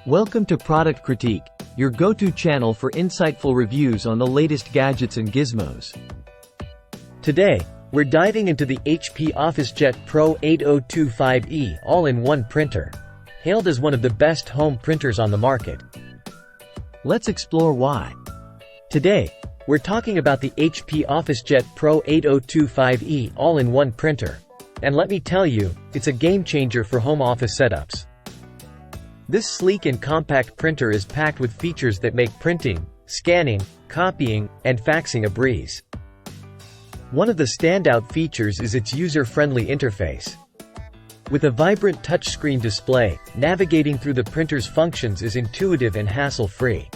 Welcome to Product Critique, your go-to channel for insightful reviews on the latest gadgets and gizmos. Today, we're diving into the HP OfficeJet Pro 8025E all-in-one printer, hailed as one of the best home printers on the market. Let's explore why. Today, we're talking about the HP OfficeJet Pro 8025E all-in-one printer. And let me tell you, it's a game-changer for home office setups. This sleek and compact printer is packed with features that make printing, scanning, copying, and faxing a breeze. One of the standout features is its user-friendly interface. With a vibrant touchscreen display, navigating through the printer's functions is intuitive and hassle-free.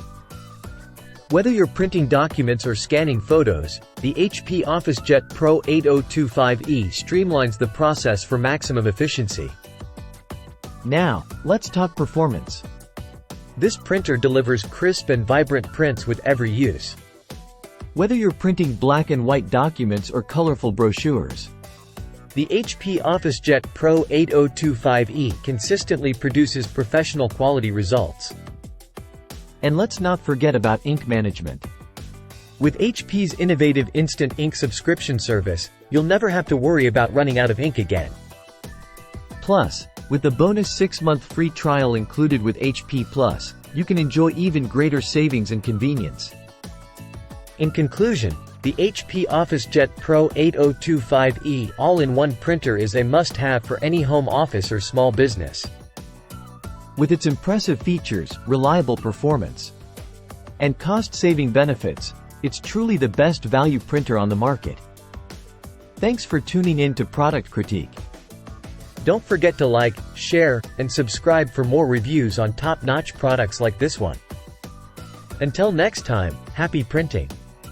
Whether you're printing documents or scanning photos, the HP OfficeJet Pro 8025E streamlines the process for maximum efficiency. Now, let's talk performance. This printer delivers crisp and vibrant prints with every use. Whether you're printing black and white documents or colorful brochures, the HP OfficeJet Pro 8025E consistently produces professional quality results. And let's not forget about ink management. With HP's innovative Instant Ink subscription service, you'll never have to worry about running out of ink again. Plus, with the bonus 6-month free trial included with HP Plus, you can enjoy even greater savings and convenience. In conclusion, the HP OfficeJet Pro 8025E all-in-one printer is a must-have for any home office or small business. With its impressive features, reliable performance, and cost-saving benefits, it's truly the best value printer on the market. Thanks for tuning in to Product Critique. Don't forget to like, share, and subscribe for more reviews on top-notch products like this one. Until next time, happy printing!